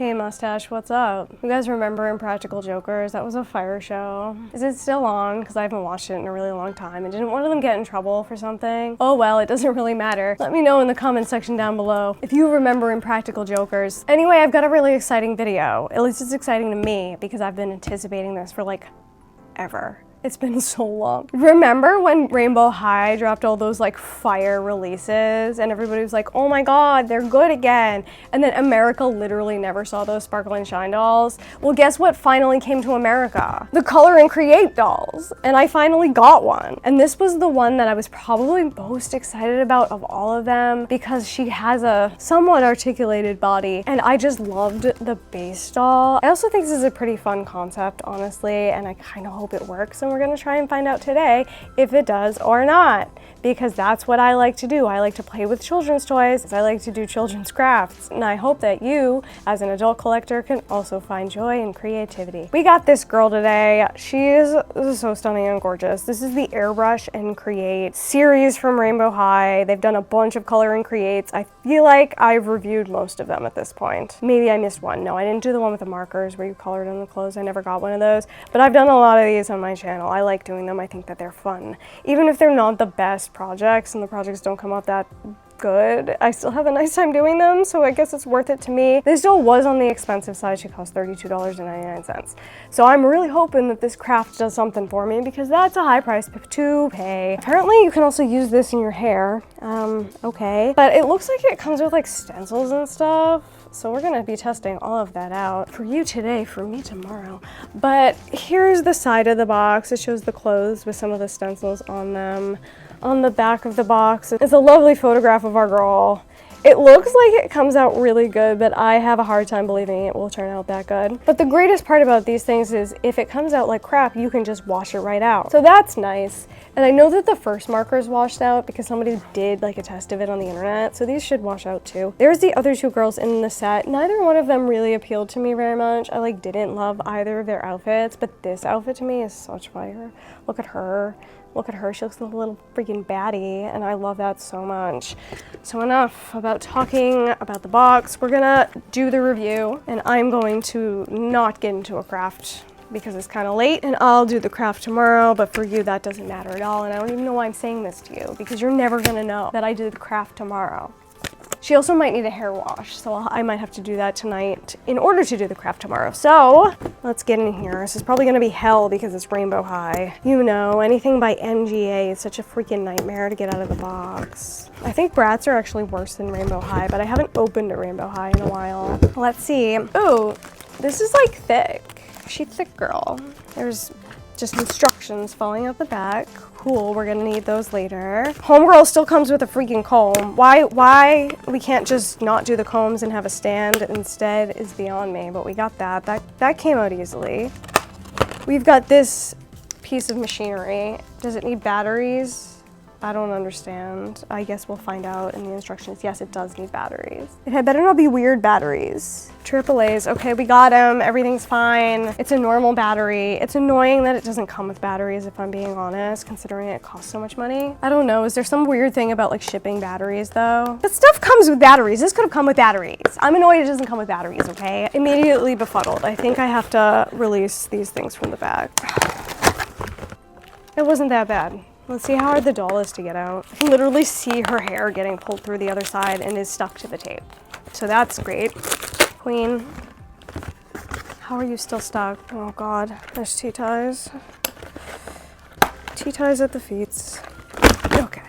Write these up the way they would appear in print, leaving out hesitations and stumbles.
Hey Mustache, what's up? You guys remember Impractical Jokers? That was a fire show. Is it still on? Because I haven't watched it in a really long time. And didn't one of them get in trouble for something? Oh well, it doesn't really matter. Let me know in the comment section down below if you remember Impractical Jokers. Anyway, I've got a really exciting video. At least it's exciting to me because I've been anticipating this for like ever. It's been so long. Remember when Rainbow High dropped all those like fire releases and everybody was like, oh my god, they're good again. And then America literally never saw those Sparkle and Shine dolls. Well, guess what finally came to America? The Color and Create dolls. And I finally got one. And this was the one that I was probably most excited about of all of them because she has a somewhat articulated body and I just loved the base doll. I also think this is a pretty fun concept, honestly, and I kind of hope it works. And we're gonna try and find out today if it does or not, because that's what I like to do. I like to play with children's toys. I like to do children's crafts, and I hope that you, as an adult collector, can also find joy and creativity. We got this girl today. She is so stunning and gorgeous. This is the Airbrush and Create series from Rainbow High. They've done a bunch of color and creates. I feel like I've reviewed most of them at this point. Maybe I missed one. No, I didn't do the one with the markers where you colored on the clothes. I never got one of those, but I've done a lot of these on my channel. I like doing them. I think that they're fun. Even if they're not the best projects and the projects don't come out that good, I still have a nice time doing them, so I guess it's worth it to me. This doll was on the expensive side. She cost $32.99. So I'm really hoping that this craft does something for me because that's a high price to pay. Apparently you can also use this in your hair. Okay. But it looks like it comes with like stencils and stuff. So we're gonna be testing all of that out for you today, for me tomorrow. But here's the side of the box. It shows the clothes with some of the stencils on them. On the back of the box, it's a lovely photograph of our girl. It looks like it comes out really good, but I have a hard time believing it will turn out that good. But the greatest part about these things is if it comes out like crap, you can just wash it right out. So that's nice. And I know that the first markers washed out because somebody did like a test of it on the internet, so these should wash out too. There's the other two girls in the set. Neither one of them really appealed to me very much. I like didn't love either of their outfits, but this outfit to me is such fire. Look at her. Look at her, she looks like a little freaking baddie, and I love that so much. So enough about talking about the box. We're gonna do the review, and I'm going to not get into a craft because it's kind of late, and I'll do the craft tomorrow, but for you that doesn't matter at all, and I don't even know why I'm saying this to you, because you're never gonna know that I did the craft tomorrow. She also might need a hair wash, so I might have to do that tonight in order to do the craft tomorrow. So let's get in here. This is probably gonna be hell because it's Rainbow High. You know, anything by NGA is such a freaking nightmare to get out of the box. I think Bratz are actually worse than Rainbow High, but I haven't opened a Rainbow High in a while. Let's see. Ooh, this is like thick. She's thick girl. There's just instructions falling out the back. Cool, we're gonna need those later. Homegirl still comes with a freaking comb. Why we can't just not do the combs and have a stand instead is beyond me, but we got that. That came out easily. We've got this piece of machinery. Does it need batteries? I don't understand. I guess we'll find out in the instructions. Yes, it does need batteries. It had better not be weird batteries. AAA's, okay, we got them. Everything's fine. It's a normal battery. It's annoying that it doesn't come with batteries, if I'm being honest, considering it costs so much money. I don't know, is there some weird thing about like shipping batteries though? That stuff comes with batteries. This could have come with batteries. I'm annoyed it doesn't come with batteries, okay? Immediately befuddled. I think I have to release these things from the back. It wasn't that bad. Let's see how hard the doll is to get out. I can literally see her hair getting pulled through the other side and is stuck to the tape. So that's great. Queen, how are you still stuck? Oh God, there's T-ties. T-ties at the feet. Okay,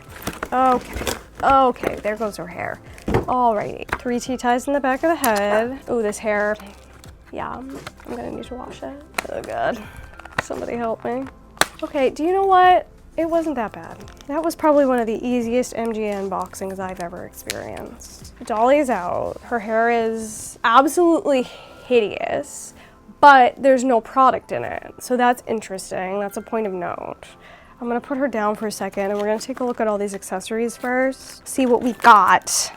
okay, okay, there goes her hair. Alrighty, 3 T-ties in the back of the head. Oh, this hair, yeah, I'm gonna need to wash it. Oh God, somebody help me. Okay, do you know what? It wasn't that bad. That was probably one of the easiest MGA unboxings I've ever experienced. Dolly's out. Her hair is absolutely hideous, but there's no product in it. So that's interesting. That's a point of note. I'm gonna put her down for a second and we're gonna take a look at all these accessories first, see what we got.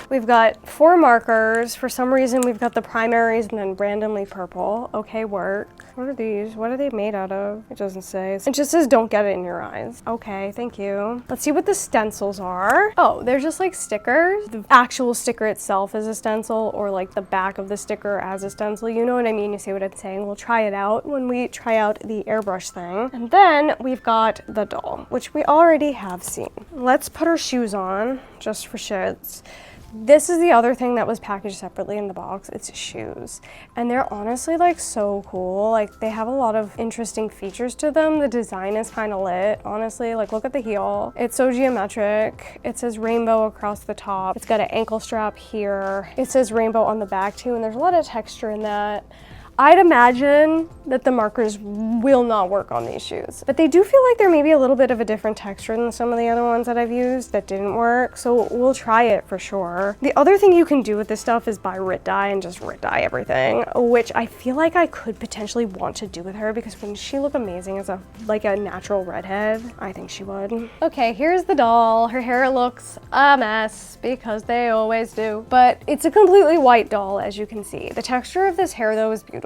We've got 4 markers. For some reason, we've got the primaries and then randomly purple. Okay, work. What are these? What are they made out of? It doesn't say. It just says don't get it in your eyes. Okay, thank you. Let's see what the stencils are. Oh, they're just like stickers. The actual sticker itself is a stencil, or like the back of the sticker as a stencil. You know what I mean? You see what I'm saying? We'll try it out when we try out the airbrush thing. And then we've got the doll, which we already have seen. Let's put her shoes on just for shits. This is the other thing that was packaged separately in the box. It's shoes. And they're honestly like so cool. Like they have a lot of interesting features to them. The design is kind of lit, honestly. Like look at the heel. It's so geometric. It says rainbow across the top. It's got an ankle strap here. It says rainbow on the back too, and there's a lot of texture in that. I'd imagine that the markers will not work on these shoes, but they do feel like they're maybe a little bit of a different texture than some of the other ones that I've used that didn't work, so we'll try it for sure. The other thing you can do with this stuff is buy Rit dye and just Rit dye everything, which I feel like I could potentially want to do with her because wouldn't she look amazing as a natural redhead? I think she would. Okay, here's the doll. Her hair looks a mess because they always do, but it's a completely white doll, as you can see. The texture of this hair though is beautiful.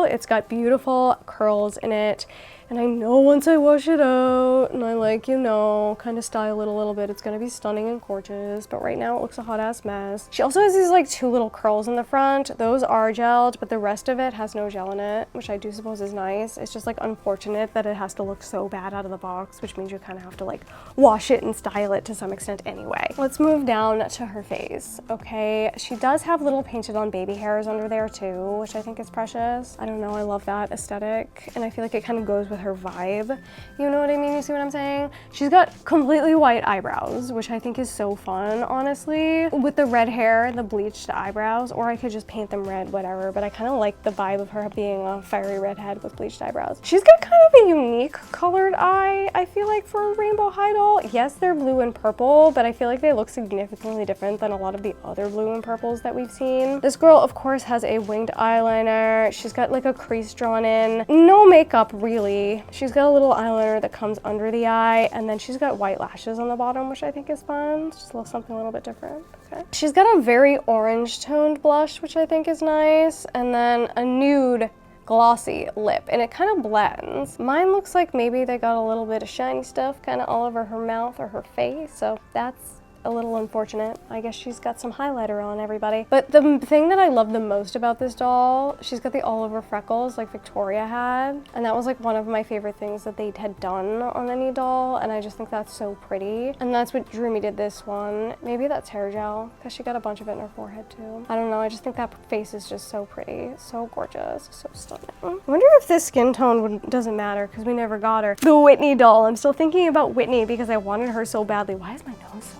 It's got beautiful curls in it. And I know once I wash it out and I like, you know, kind of style it a little bit, it's gonna be stunning and gorgeous, but right now it looks a hot ass mess. She also has these like 2 little curls in the front. Those are gelled, but the rest of it has no gel in it, which I do suppose is nice. It's just like unfortunate that it has to look so bad out of the box, which means you kind of have to like wash it and style it to some extent anyway. Let's move down to her face. Okay, she does have little painted on baby hairs under there too, which I think is precious. I don't know, I love that aesthetic, and I feel like it kind of goes with her vibe. You know what I mean? You see what I'm saying? She's got completely white eyebrows, which I think is so fun, honestly. With the red hair and the bleached eyebrows, or I could just paint them red, whatever, but I kind of like the vibe of her being a fiery redhead with bleached eyebrows. She's got kind of a unique colored eye, I feel like, for a rainbow high doll. Yes, they're blue and purple, but I feel like they look significantly different than a lot of the other blue and purples that we've seen. This girl, of course, has a winged eyeliner. She's got like a crease drawn in. No makeup, really. She's got a little eyeliner that comes under the eye, and then she's got white lashes on the bottom, which I think is fun. It's just a little something a little bit different. Okay. She's got a very orange toned blush, which I think is nice, and then a nude glossy lip, and it kind of blends. Mine looks like maybe they got a little bit of shiny stuff kind of all over her mouth or her face, so that's a little unfortunate. I guess she's got some highlighter on, everybody. But the thing that I love the most about this doll, she's got the all over freckles like Victoria had, and that was like one of my favorite things that they had done on any doll, and I just think that's so pretty. And that's what drew me to this one. Maybe that's hair gel, because she got a bunch of it in her forehead too. I don't know, I just think that face is just so pretty, so gorgeous, so stunning. I wonder if this skin tone doesn't matter, because we never got her. The Whitney doll. I'm still thinking about Whitney because I wanted her so badly. Why is my nose so red?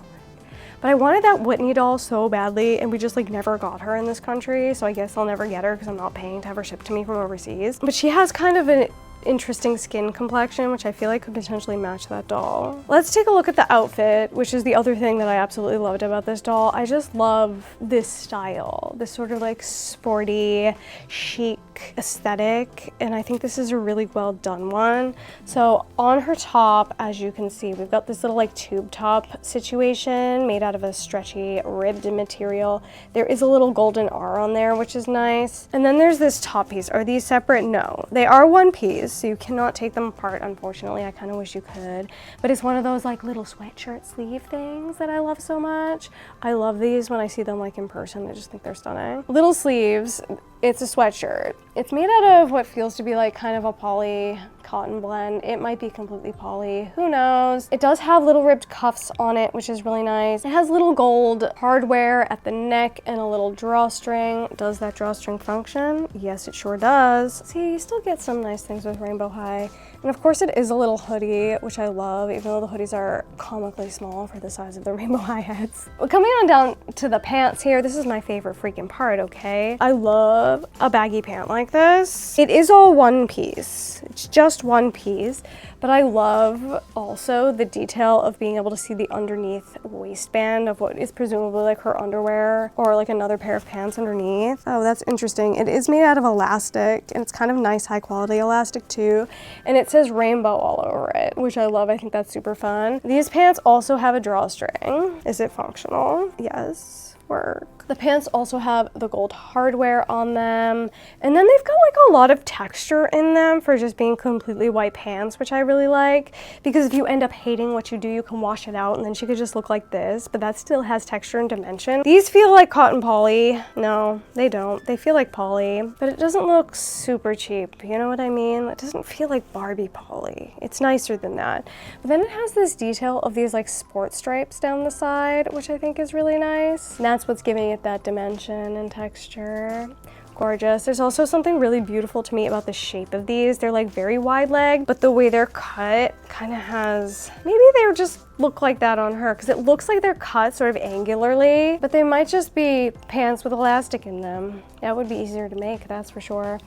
But I wanted that Whitney doll so badly, and we just like never got her in this country, so I guess I'll never get her because I'm not paying to have her shipped to me from overseas. But she has kind of an interesting skin complexion, which I feel like could potentially match that doll. Let's take a look at the outfit, which is the other thing that I absolutely loved about this doll. I just love this style, this sort of like sporty, chic aesthetic, and I think this is a really well done one. So on her top, as you can see, we've got this little like tube top situation made out of a stretchy ribbed material. There is a little golden R on there, which is nice. And then there's this top piece. Are these separate? No, they are one piece, so you cannot take them apart, unfortunately. I kind of wish you could, but it's one of those like little sweatshirt sleeve things that I love so much. I love these when I see them like in person. I just think they're stunning. Little sleeves. It's a sweatshirt. It's made out of what feels to be like kind of a poly cotton blend. It might be completely poly, who knows? It does have little ribbed cuffs on it, which is really nice. It has little gold hardware at the neck and a little drawstring. Does that drawstring function? Yes, it sure does. See, you still get some nice things with Rainbow High. And of course it is a little hoodie, which I love, even though the hoodies are comically small for the size of the Rainbow High heads. Well, coming on down to the pants here, this is my favorite freaking part, okay? I love a baggy pant like this. It is all one piece. It's just one piece, but I love also the detail of being able to see the underneath waistband of what is presumably like her underwear or like another pair of pants underneath. Oh, that's interesting. It is made out of elastic, and it's kind of nice, high quality elastic too. And it says rainbow all over it, which I love. I think that's super fun. These pants also have a drawstring. Is it functional? Yes. work. The pants also have the gold hardware on them, and then they've got like a lot of texture in them for just being completely white pants, which I really like, because if you end up hating what you do, you can wash it out and then she could just look like this, but that still has texture and dimension. These feel like cotton poly. No, they don't. They feel like poly, but it doesn't look super cheap. You know what I mean? It doesn't feel like Barbie poly. It's nicer than that. But then it has this detail of these like sport stripes down the side, which I think is really nice. And that's what's giving it that dimension and texture. Gorgeous. There's also something really beautiful to me about the shape of these. They're like very wide leg, but the way they're cut kind of has, maybe they would just look like that on her because it looks like they're cut sort of angularly, but they might just be pants with elastic in them. That would be easier to make, that's for sure.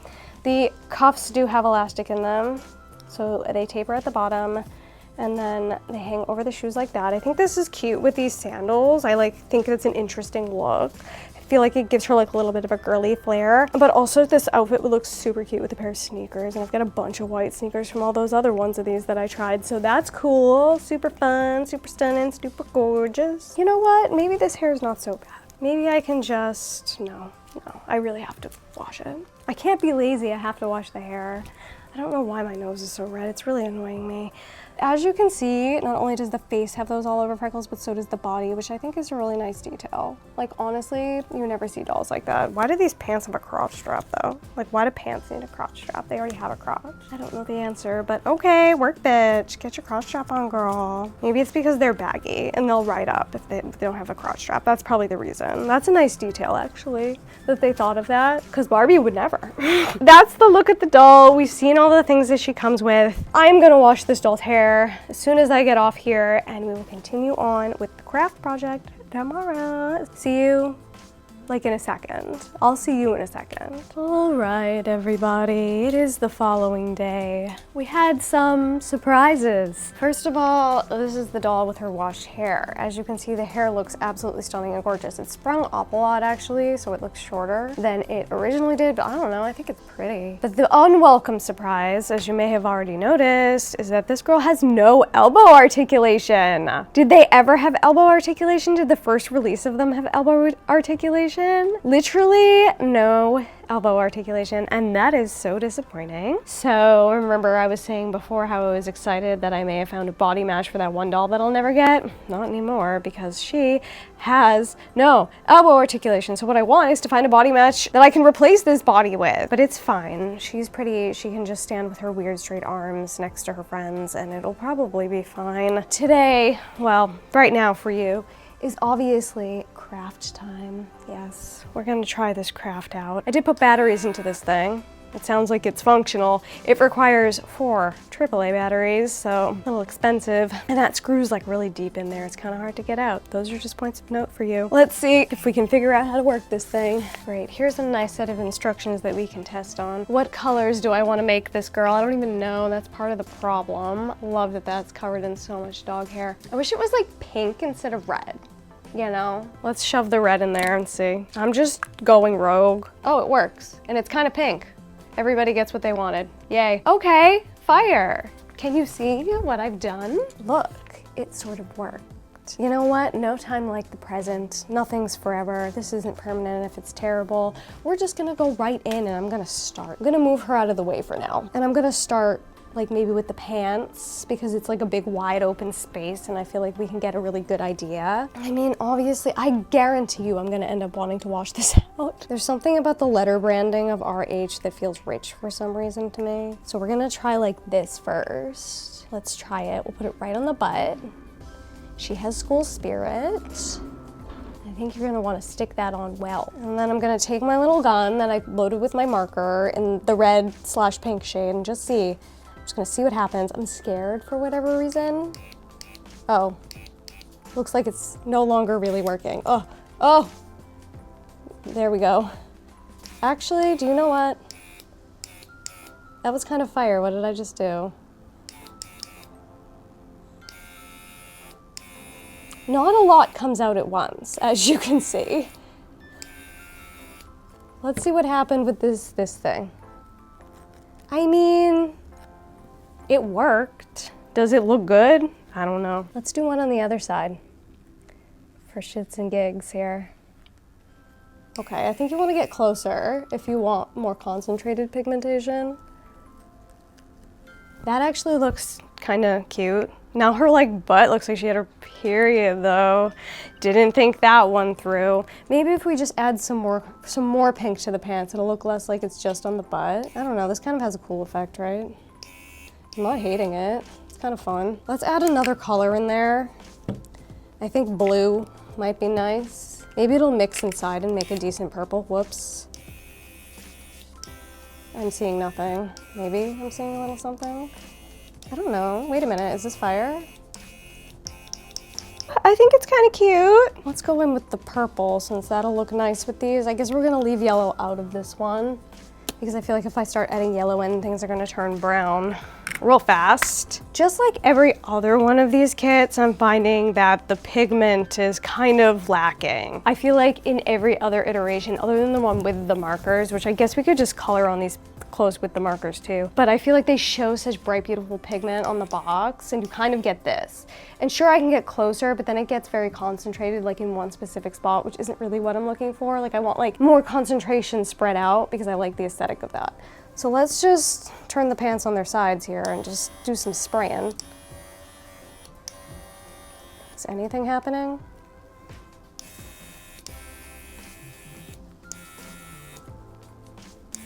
The cuffs do have elastic in them, so they taper at the bottom, and then they hang over the shoes like that. I think this is cute with these sandals. I think it's an interesting look. I feel like it gives her like a little bit of a girly flair, but also this outfit would look super cute with a pair of sneakers, and I've got a bunch of white sneakers from all those other ones of these that I tried, so that's cool. Super fun, super stunning, super gorgeous. You know what? Maybe this hair is not so bad. Maybe I can just, no, I really have to wash it. I can't be lazy, I have to wash the hair. I don't know why my nose is so red, it's really annoying me. As you can see, not only does the face have those all over freckles, but so does the body, which I think is a really nice detail. Like honestly, you never see dolls like that. Why do these pants have a crotch strap though? Like why do pants need a crotch strap? They already have a crotch. I don't know the answer, but okay, work bitch. Get your crotch strap on, girl. Maybe it's because they're baggy and they'll ride up if they don't have a crotch strap. That's probably the reason. That's a nice detail actually, that they thought of that, because Barbie would never. That's the look at the doll. We've seen all the things that she comes with. I'm gonna wash this doll's hair as soon as I get off here, and we will continue on with the craft project tomorrow. See you like in a second. I'll see you in a second. All right, everybody, it is the following day. We had some surprises. First of all, this is the doll with her washed hair. As you can see, the hair looks absolutely stunning and gorgeous. It sprung up a lot actually, so it looks shorter than it originally did, but I don't know, I think it's pretty. But the unwelcome surprise, as you may have already noticed, is that this girl has no elbow articulation. Did they ever have elbow articulation? Did the first release of them have elbow articulation? Literally no elbow articulation, and that is so disappointing. So remember I was saying before how I was excited that I may have found a body match for that one doll that I'll never get? Not anymore, because she has no elbow articulation. So what I want is to find a body match that I can replace this body with, but it's fine. She's pretty. She can just stand with her weird straight arms next to her friends and it'll probably be fine. Today, well, right now for you, is obviously craft time. Yes, we're gonna try this craft out. I did put batteries into this thing. It sounds like it's functional. It requires 4 AAA batteries, so a little expensive. And that screws like really deep in there. It's kind of hard to get out. Those are just points of note for you. Let's see if we can figure out how to work this thing. Great, here's a nice set of instructions that we can test on. What colors do I want to make this girl? I don't even know. That's part of the problem. Love that that's covered in so much dog hair. I wish it was like pink instead of red. You know, let's shove the red in there and see. I'm just going rogue. Oh, it works. And it's kind of pink. Everybody gets what they wanted. Yay. Okay, fire. Can you see what I've done? Look, it sort of worked. You know what? No time like the present. Nothing's forever. This isn't permanent if it's terrible. We're just gonna go right in and I'm gonna start. I'm gonna move her out of the way for now. And I'm gonna start like maybe with the pants, because it's like a big wide open space and I feel like we can get a really good idea. I mean, obviously, I guarantee you I'm gonna end up wanting to wash this out. There's something about the letter branding of RH that feels rich for some reason to me. So we're gonna try like this first. Let's try it. We'll put it right on the butt. She has school spirit. I think you're gonna wanna stick that on well. And then I'm gonna take my little gun that I loaded with my marker in the red/pink shade and just see. Just gonna see what happens. I'm scared for whatever reason. Oh, looks like it's no longer really working. Oh, there we go. Actually, do you know what? That was kind of fire. What did I just do? Not a lot comes out at once, as you can see. Let's see what happened with this thing. I mean, it worked. Does it look good? I don't know. Let's do one on the other side for shits and gigs here. Okay, I think you want to get closer if you want more concentrated pigmentation. That actually looks kind of cute. Now her like butt looks like she had her period though. Didn't think that one through. Maybe if we just add some more pink to the pants, it'll look less like it's just on the butt. I don't know, this kind of has a cool effect, right? I'm not hating it. It's kind of fun. Let's add another color in there. I think blue might be nice. Maybe it'll mix inside and make a decent purple. Whoops. I'm seeing nothing. Maybe I'm seeing a little something. I don't know. Wait a minute, is this fire? I think it's kind of cute. Let's go in with the purple since that'll look nice with these. I guess we're gonna leave yellow out of this one because I feel like if I start adding yellow in, things are gonna turn brown real fast. Just like every other one of these kits, I'm finding that the pigment is kind of lacking. I feel like in every other iteration, other than the one with the markers, which I guess we could just color on these clothes with the markers too, but I feel like they show such bright, beautiful pigment on the box and you kind of get this. And sure, I can get closer, but then it gets very concentrated like in one specific spot, which isn't really what I'm looking for. Like I want like more concentration spread out because I like the aesthetic of that. So let's just turn the pants on their sides here and just do some spraying. Is anything happening?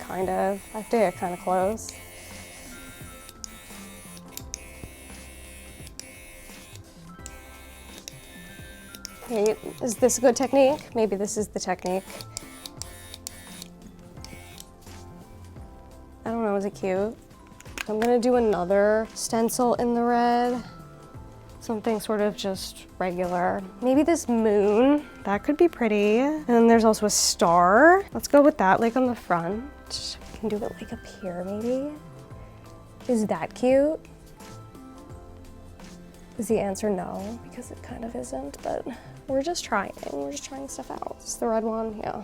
Kind of. I have to get kind of close. Wait, is this a good technique? Maybe this is the technique. I don't know, is it cute? I'm gonna do another stencil in the red. Something sort of just regular. Maybe this moon, that could be pretty. And then there's also a star. Let's go with that, like on the front. I can do it like up here, maybe. Is that cute? Is the answer no? Because it kind of isn't, but we're just trying. We're just trying stuff out. Is this the red one? Yeah.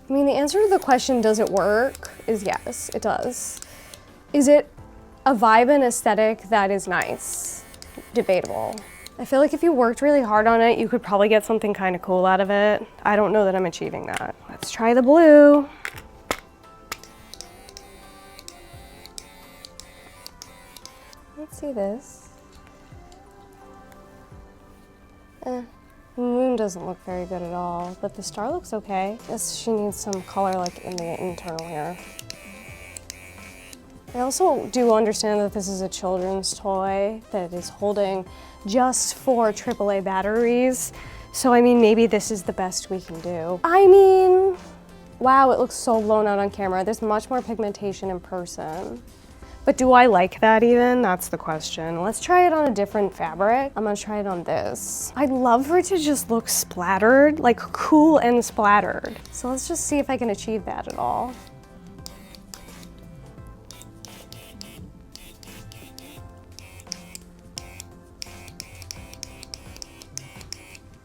I mean, the answer to the question, does it work, is yes, it does. Is it a vibe and aesthetic that is nice? Debatable. I feel like if you worked really hard on it, you could probably get something kind of cool out of it. I don't know that I'm achieving that. Let's try the blue. Let's see this. The moon doesn't look very good at all, but the star looks okay. I guess she needs some color like in the internal here. I also do understand that this is a children's toy that is holding just 4 AAA batteries. So I mean, maybe this is the best we can do. I mean, wow, it looks so blown out on camera. There's much more pigmentation in person. But do I like that even? That's the question. Let's try it on a different fabric. I'm gonna try it on this. I'd love for it to just look splattered, like cool and splattered. So let's just see if I can achieve that at all.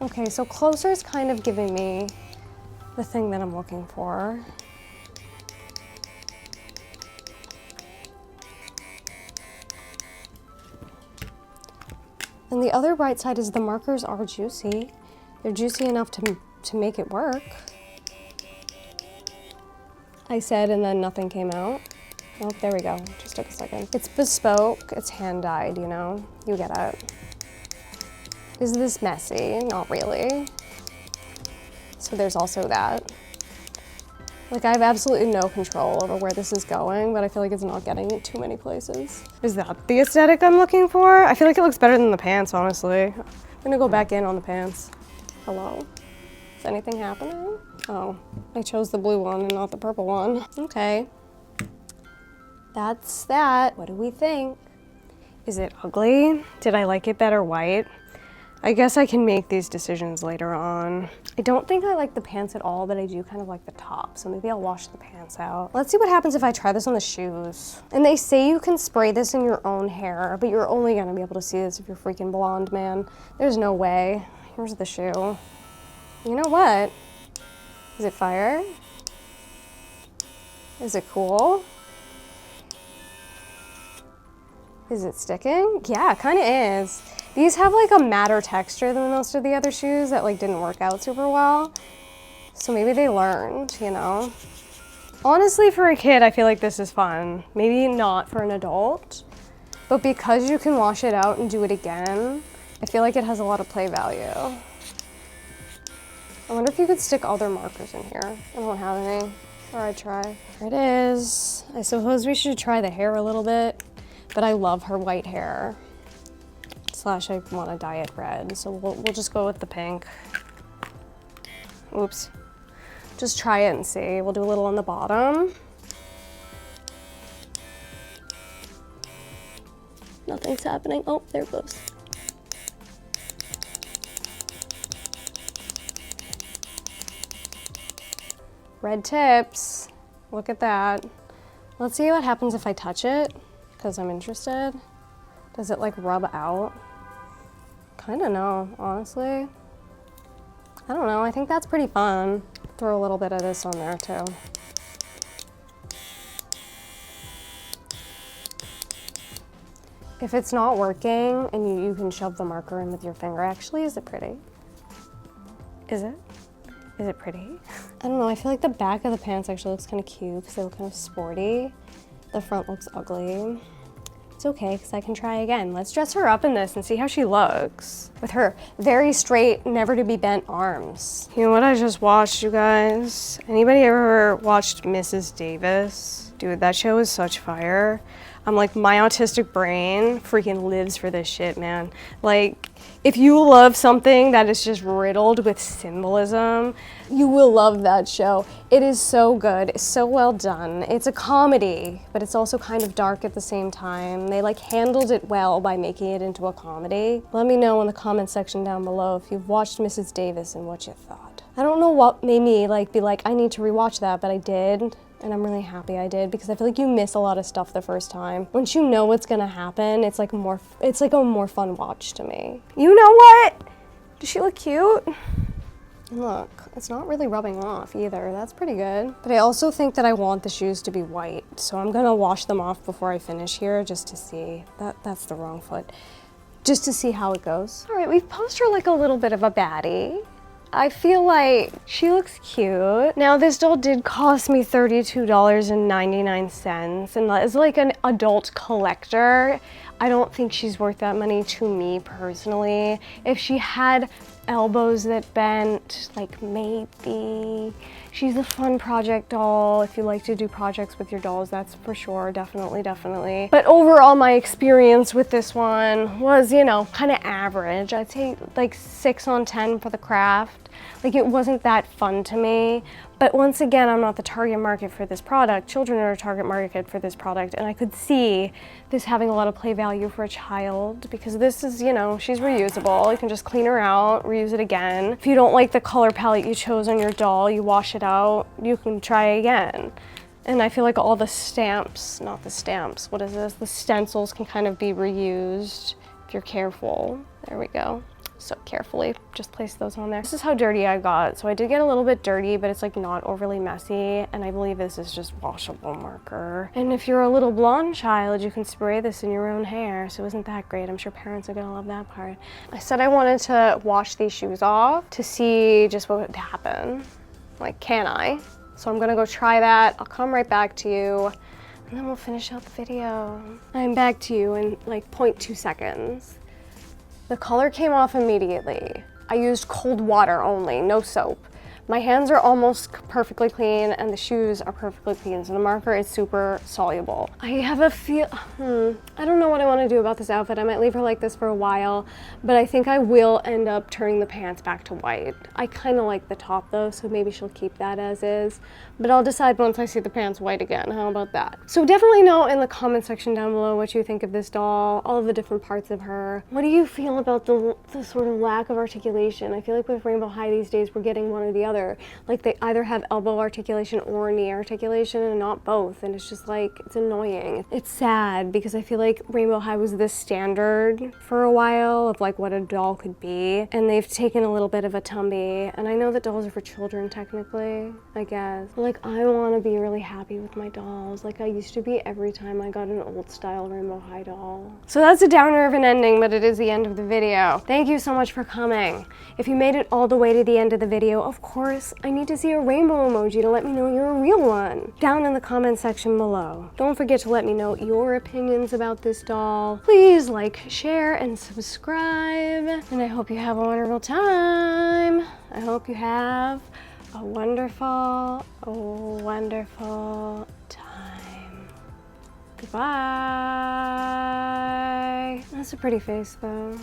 Okay, so closer is kind of giving me the thing that I'm looking for. And the other bright side is the markers are juicy. They're juicy enough to make it work. I said and then nothing came out. Oh, there we go, just took a second. It's bespoke, it's hand dyed, you know? You get it. Is this messy? Not really. So there's also that. Like I have absolutely no control over where this is going, but I feel like it's not getting it too many places. Is that the aesthetic I'm looking for? I feel like it looks better than the pants, honestly. I'm gonna go back in on the pants. Hello? Is anything happening? Oh, I chose the blue one and not the purple one. Okay. That's that. What do we think? Is it ugly? Did I like it better white? I guess I can make these decisions later on. I don't think I like the pants at all, but I do kind of like the top, so maybe I'll wash the pants out. Let's see what happens if I try this on the shoes. And they say you can spray this in your own hair, but you're only gonna be able to see this if you're freaking blonde, man. There's no way. Here's the shoe. You know what? Is it fire? Is it cool? Is it sticking? Yeah, it kind of is. These have like a matter texture than most of the other shoes that like didn't work out super well. So maybe they learned, you know? Honestly, for a kid, I feel like this is fun. Maybe not for an adult, but because you can wash it out and do it again, I feel like it has a lot of play value. I wonder if you could stick other markers in here. I don't have any, or I'd try. Here it is. I suppose we should try the hair a little bit, but I love her white hair. Slash, I want to dye it red, so we'll just go with the pink. Oops. Just try it and see. We'll do a little on the bottom. Nothing's happening. Oh, there it goes. Red tips. Look at that. Let's see what happens if I touch it, because I'm interested. Does it like rub out? Kinda no, honestly. I don't know, I think that's pretty fun. Throw a little bit of this on there too. If it's not working and you can shove the marker in with your finger, actually, is it pretty? Is it? Is it pretty? I don't know, I feel like the back of the pants actually looks kind of cute because they look kind of sporty. The front looks ugly. It's okay, because I can try again. Let's dress her up in this and see how she looks. With her very straight, never to be bent arms. You know what I just watched, you guys? Anybody ever watched Mrs. Davis? Dude, that show is such fire. I'm like, my autistic brain freaking lives for this shit, man. Like, if you love something that is just riddled with symbolism, you will love that show. It is so good, it's so well done. It's a comedy, but it's also kind of dark at the same time. They like handled it well by making it into a comedy. Let me know in the comment section down below if you've watched Mrs. Davis and what you thought. I don't know what made me like be like, I need to rewatch that, but I did. And I'm really happy I did because I feel like you miss a lot of stuff the first time. Once you know what's gonna happen, it's like a more fun watch to me. You know what? Does she look cute? And look, it's not really rubbing off either. That's pretty good. But I also think that I want the shoes to be white. So I'm gonna wash them off before I finish here just to see. That's the wrong foot. Just to see how it goes. All right, we've posed her like a little bit of a baddie. I feel like she looks cute. Now this doll did cost me $32.99 and as like an adult collector, I don't think she's worth that money to me personally. If she had elbows that bent, like maybe. She's a fun project doll. If you like to do projects with your dolls, that's for sure, definitely. But overall, my experience with this one was, you know, kind of average. I'd say like 6 on 10 for the craft. Like it wasn't that fun to me. But once again, I'm not the target market for this product. Children are a target market for this product, and I could see this having a lot of play value for a child because this is, you know, she's reusable. You can just clean her out, reuse it again. If you don't like the color palette you chose on your doll, you wash it out, you can try again. And I feel like all the stamps, not the stamps, what is this? The stencils can kind of be reused if you're careful. There we go. So carefully just place those on there. This is how dirty I got. So I did get a little bit dirty, but it's like not overly messy. And I believe this is just washable marker. And if you're a little blonde child, you can spray this in your own hair. So isn't that great? I'm sure parents are gonna love that part. I said I wanted to wash these shoes off to see just what would happen. Like, can I? So I'm gonna go try that. I'll come right back to you and then we'll finish out the video. I'm back to you in like 0.2 seconds. The color came off immediately. I used cold water only, no soap. My hands are almost perfectly clean and the shoes are perfectly clean, so the marker is super soluble. I have a feel, I don't know what I want to do about this outfit. I might leave her like this for a while, but I think I will end up turning the pants back to white. I kind of like the top though, so maybe she'll keep that as is, but I'll decide once I see the pants white again. How about that? So definitely know in the comment section down below what you think of this doll, all of the different parts of her. What do you feel about the sort of lack of articulation? I feel like with Rainbow High these days, we're getting one or the other. other. Like they either have elbow articulation or knee articulation and not both, and it's just like, it's annoying. It's sad because I feel like Rainbow High was the standard for a while of like what a doll could be, and they've taken a little bit of a tumby. And I know that dolls are for children technically, I guess. Like I want to be really happy with my dolls like I used to be every time I got an old style Rainbow High doll. So that's a downer of an ending, but it is the end of the video. Thank you so much for coming. If you made it all the way to the end of the video, of course, I need to see a rainbow emoji to let me know you're a real one. Down in the comment section below. Don't forget to let me know your opinions about this doll. Please like, share, and subscribe. And I hope you have a wonderful time. I hope you have a wonderful time. Goodbye. That's a pretty face though.